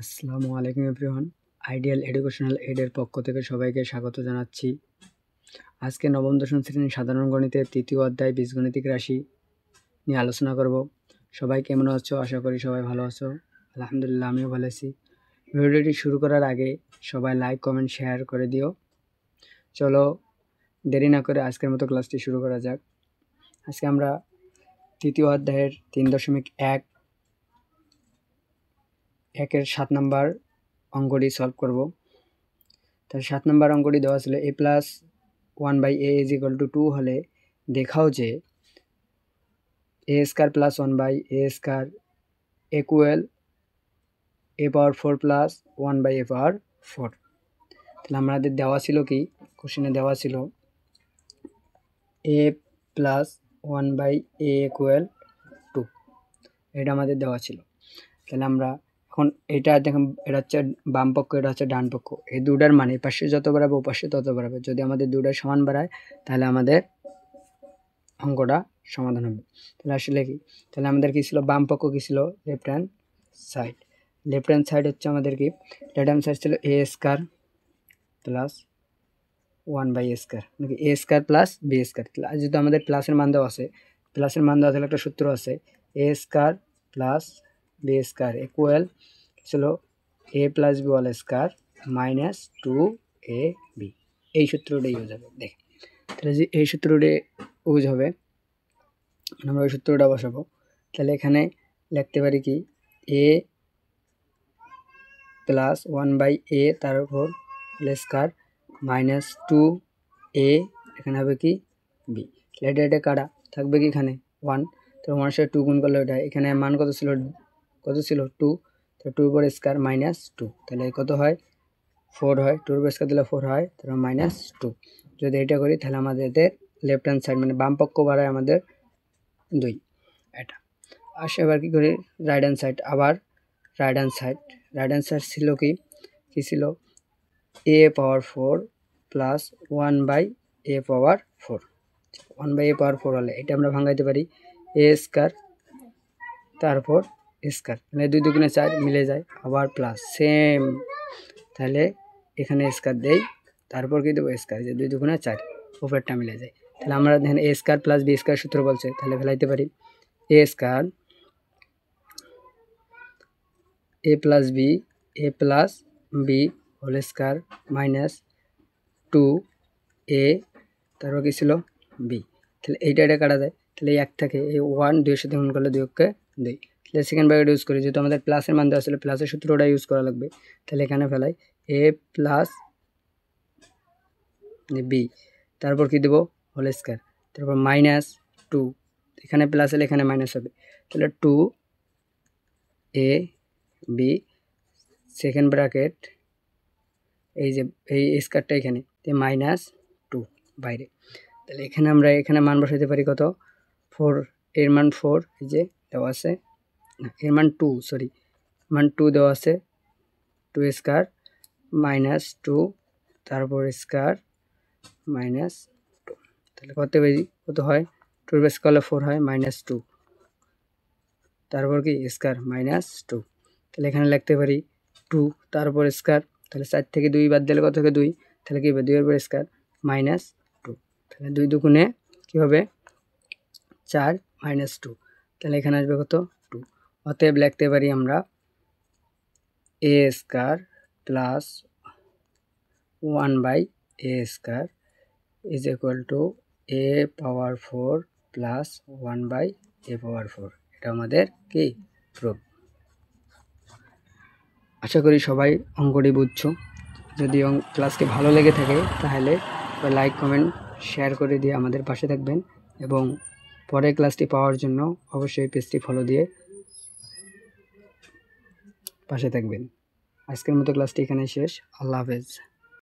আসসালামু আলাইকুম everyone. Ideal educational এইডের পক্ষ থেকে সবাইকে স্বাগত জানাচ্ছি। আজকে নবম দশম শ্রেণীর সাধারণ গণিতের তৃতীয় অধ্যায় বীজগণিতিক রাশি নিয়ে আলোচনা করব। সবাই কেমন আছো? আশা করি সবাই ভালো আছো। আলহামদুলিল্লাহ, আমিও ভালো আছি। ভিডিওটি শুরু করার আগে সবাই লাইক, কমেন্ট, শেয়ার করে দিও। চলো দেরি না করে আজকের মতো ক্লাসটি শুরু করা যাক। আজকে আমরা তৃতীয় অধ্যায়ের 3.1-এর 7 নম্বর অঙ্কটি সলভ করব। তার 7 নম্বর অঙ্কটি দেওয়া ছিল a plus 1/a is equal to 2 হলে দেখাও যে a square plus 1/a square equal a power 4 plus 1/a পাওয়ার 4। তাহলে আমাদের দেওয়া ছিল কি, কোশ্চেনে দেওয়া ছিল a প্লাস 1/a ইকুয়াল 2, এটা আমাদের দেওয়া ছিল। তাহলে আমরা এখন এটা দেখুন, এটা হচ্ছে বাম পক্ষ, এটা হচ্ছে ডান পক্ষ। এই দুটার মানে এই পাশে যত বাড়াবে ও পাশে তত বাড়াবে। যদি আমাদের দুটা সমান বাড়ায় তাহলে আমাদের অঙ্কটা সমাধান হবে। তাহলে আসলে কি, তাহলে আমাদের কি ছিল, বাম পক্ষ কি ছিল, left hand side. Left hand side হচ্ছে আমাদের কি, লেফট হ্যান্ড সাইড ছিল a square plus 1/a square, নাকি a square plus b square. যেহেতু আমাদের প্লাসের মান দেওয়া আছে, প্লাসের মান দেওয়া থাকলে একটা সূত্র আছে, a square plus b square equal ছিল a plus b whole square minus 2ab। এই সূত্রটা ইউজ হবে। দেখ, তাহলে যে এই সূত্রটি ইউজ হবে, আমরা ওই সূত্রটা বসাবো। তাহলে এখানে লিখতে পারি কি, a প্লাস 1/a তার উপর হোল স্কয়ার মাইনাস 2a, এখানে হবে কি b। তাহলে এটা কাটা থাকবে কি, এখানে 1, তো 1 সাথে 2 গুণ করলে এটা, এখানে মান কত ছিল 2, তো 2 উপর স্কয়ার মাইনাস 2, তাহলে কত হয় 4 হয়। 2 উপর স্কয়ার দিলে 4 হয়, তাহলে মাইনাস 2। যদি এটা করি তাহলে আমাদের লেফট হ্যান্ড সাইড মানে বাম পক্ষ বাড়ায় আমাদের 2, এটা আসে। এবার কি করি, রাইট হ্যান্ড সাইড। আবার রাইট হ্যান্ড সাইড ছিল কি ছিল a power 4 plus 1/a power 4। 1/a পাওয়ার 4 হলে এটা আমরা ভাঙাইতে পারি a স্কয়ার তারপর স্কয়ার, মানে 2 দুগুণে 4 মিলে যায়, আবার প্লাস সেম। তাহলে এখানে স্কয়ার দেই, তারপর কি দেবো স্কয়ার, যে 2 দুগুণে 4 উপরেরটা মিলে যায়। তাহলে আমরা দেখেন a square plus b square সূত্র বলছে, তাহলে ফেলাইতে পারি a square a plus b whole square minus 2a, তারপর কি ছিল b। তাহলে এইটা কাটা যায়, তাহলে এই 1 থাকে, এই 1 2 এর সাথে গুণ করলে 2 কে 2। তাহলে সেকেন্ড ব্র্যাকেট ইউজ করি, যেহেতু আমাদের প্লাসের মান দেওয়া ছিল, প্লাসের সূত্রটা ইউজ করা লাগবে। তাহলে এখানে ফেলাই a প্লাস b, তারপর কি দেবো হোল স্কয়ার, তারপর মাইনাস 2, এখানে প্লাস হলে এখানে মাইনাস হবে। তাহলে 2a b সেকেন্ড ব্র্যাকেট, এই যে এই স্কয়ারটা এখানে মাইনাস 2 বাইরে। তাহলে এখানে আমরা এখানে মান বসাইতে পারি কত, 4, এর মান 4 এই যে দেওয়া আছে, এর মান 2, মান 2 দেওয়া আছে, 2 স্কয়ার মাইনাস 2 তারপর স্কয়ার মাইনাস 2। তাহলে কত হয়, 2 বেস করলে 4 হয়, মাইনাস 2 তারপর কি স্কয়ার মাইনাস 2। তাহলে এখানে লিখতে পারি 2 তারপর স্কয়ার, তাহলে 4 থেকে 2 বাদ দিলে কত হবে 2, তাহলে কি হবে 2 এর উপর স্কয়ার মাইনাস 2। তাহলে 2 দুগুণে কি হবে 4 মাইনাস 2, তাহলে এখানে আসবে কত 2। অতএব লিখতে পারি আমরা a square plus 1/a square is equal to a power 4 plus 1/a পাওয়ার 4। এটা আমাদের কি প্রুফ। আশা করি সবাই অঙ্কটি বুঝছো। যদি ক্লাসটি ভালো লেগে থাকে তাহলে লাইক, কমেন্ট, শেয়ার করে দিয়ে আমাদের পাশে থাকবেন, এবং পরের ক্লাসটি পাওয়ার জন্য অবশ্যই পেজটি ফলো দিয়ে পাশে থাকবেন। আজকের মতো ক্লাসটি এখানে শেষ। আল্লাহ হাফেজ।